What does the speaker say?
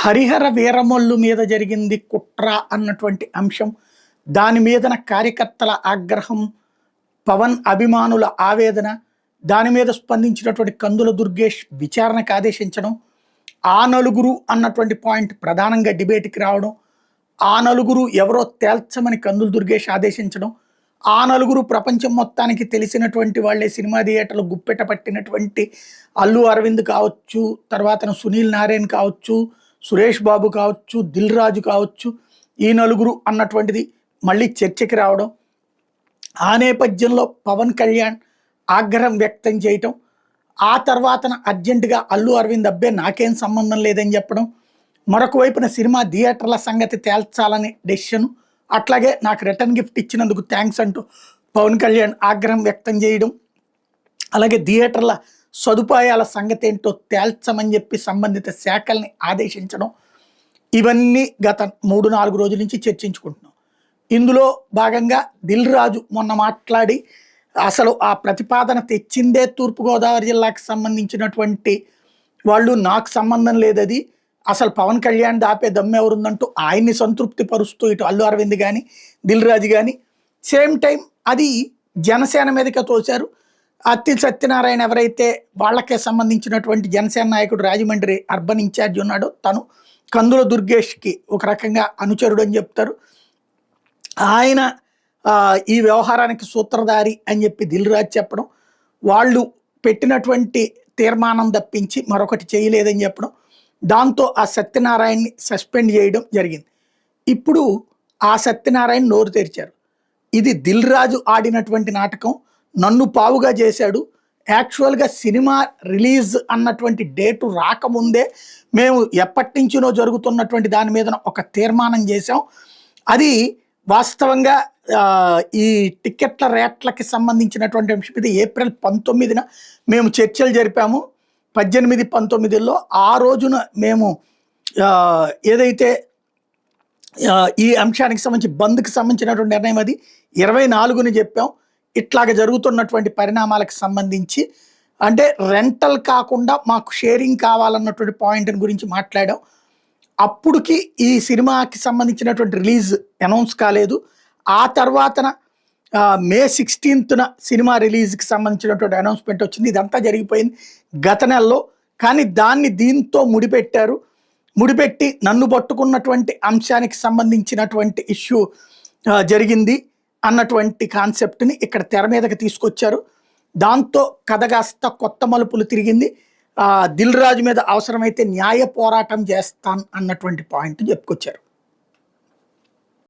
హరిహర వీరమల్లు మీద జరిగింది కుట్ర అన్నటువంటి అంశం, దాని మీదన కార్యకర్తల ఆగ్రహం, పవన్ అభిమానుల ఆవేదన, దాని మీద స్పందించినటువంటి కందుల దుర్గేష్ విచారణకు ఆదేశించడం, ఆ నలుగురు అన్నటువంటి పాయింట్ ప్రధానంగా డిబేట్కి రావడం, ఆ నలుగురు ఎవరో తేల్చమని కందుల దుర్గేష్ ఆదేశించడం, ఆ నలుగురు ప్రపంచం మొత్తానికి తెలిసినటువంటి వాళ్ళే, సినిమా థియేటర్లు గుప్పెట పట్టినటువంటి అల్లు అరవింద్ కావచ్చు, తర్వాత సునీల్ నారాయణ్ కావచ్చు, సురేష్ బాబు కావచ్చు, దిల్ రాజు కావచ్చు, ఈ నలుగురు అన్నటువంటిది మళ్ళీ చర్చకి రావడం, ఆ నేపథ్యంలో పవన్ కళ్యాణ్ ఆగ్రహం వ్యక్తం చేయటం, ఆ తర్వాతన అర్జెంటుగా అల్లు అరవింద్ అబ్బే నాకేం సంబంధం లేదని చెప్పడం, మరొక వైపున సినిమా థియేటర్ల సంగతి తేల్చాలని డెసిషను, అట్లాగే నాకు రిటర్న్ గిఫ్ట్ ఇచ్చినందుకు థ్యాంక్స్ అంటూ పవన్ కళ్యాణ్ ఆగ్రహం వ్యక్తం చేయడం, అలాగే థియేటర్ల సదుపాయాల సంగతి ఏంటో తేల్చమని చెప్పి సంబంధిత శాఖల్ని ఆదేశించడం, ఇవన్నీ గత 3-4 రోజుల నుంచి చర్చించుకుంటున్నాం. ఇందులో భాగంగా దిల్ రాజు మొన్న మాట్లాడి అసలు ఆ ప్రతిపాదన తెచ్చిందే తూర్పుగోదావరి జిల్లాకు సంబంధించినటువంటి వాళ్ళు, నాకు సంబంధం లేదది, అసలు పవన్ కళ్యాణ్ దాపే దమ్ము ఎవరుందంటూ ఆయన్ని సంతృప్తి పరుస్తూ ఇటు అల్లు అరవింద్ కానీ దిల్ రాజు కానీ సేమ్ టైం అది జనసేన మీదకే తోశారు. అత్తి సత్యనారాయణ ఎవరైతే వాళ్ళకే సంబంధించినటువంటి జనసేన నాయకుడు రాజమండ్రి అర్బన్ ఇన్ఛార్జ్ ఉన్నాడో తను కందుల దుర్గేష్కి ఒక రకంగా అనుచరుడు అని చెప్తారు. ఆయన ఈ వ్యవహారానికి సూత్రధారి అని చెప్పి దిల్ రాజు చెప్పడం, వాళ్ళు పెట్టినటువంటి తీర్మానం తప్పించి మరొకటి చేయలేదని చెప్పడం, దాంతో ఆ సత్యనారాయణని సస్పెండ్ చేయడం జరిగింది. ఇప్పుడు ఆ సత్యనారాయణ నోరు తెరిచారు, ఇది దిల్ రాజు ఆడినటువంటి నాటకం, నన్ను పావుగా చేశాడు, యాక్చువల్గా సినిమా రిలీజ్ అన్నటువంటి డేటు రాకముందే మేము ఎప్పటి నుంచినో జరుగుతున్నటువంటి దాని మీద ఒక తీర్మానం చేసాం, అది వాస్తవంగా ఈ టికెట్ల రేట్లకి సంబంధించినటువంటి అంశం ఇది ఏప్రిల్ 19న మేము చర్చలు జరిపాము, 18-19లో ఆ రోజున మేము ఏదైతే ఈ అంశానికి సంబంధించి బంద్కి సంబంధించినటువంటి నిర్ణయం అది 24ని చెప్పాం, ఇట్లాగ జరుగుతున్నటువంటి పరిణామాలకు సంబంధించి అంటే రెంటల్ కాకుండా మాకు షేరింగ్ కావాలన్నటువంటి పాయింట్ గురించి మాట్లాడాం. అప్పుడుకి ఈ సినిమాకి సంబంధించినటువంటి రిలీజ్ అనౌన్స్ కాలేదు, ఆ తర్వాతన మే 16న సినిమా రిలీజ్కి సంబంధించినటువంటి అనౌన్స్మెంట్ వచ్చింది. ఇదంతా జరిగిపోయింది గత నెలలో, కానీ దాన్ని దీంతో ముడిపెట్టారు. ముడిపెట్టి నన్ను పట్టుకున్నటువంటి అంశానికి సంబంధించినటువంటి ఇష్యూ జరిగింది అన్నటువంటి కాన్సెప్ట్ని ఇక్కడ తెర మీదకి తీసుకొచ్చారు. దాంతో కథ కాస్త కొత్త మలుపులు తిరిగింది. దిల్ రాజు మీద అవసరమైతే న్యాయ పోరాటం చేస్తాను అన్నటువంటి పాయింట్ చెప్పుకొచ్చారు.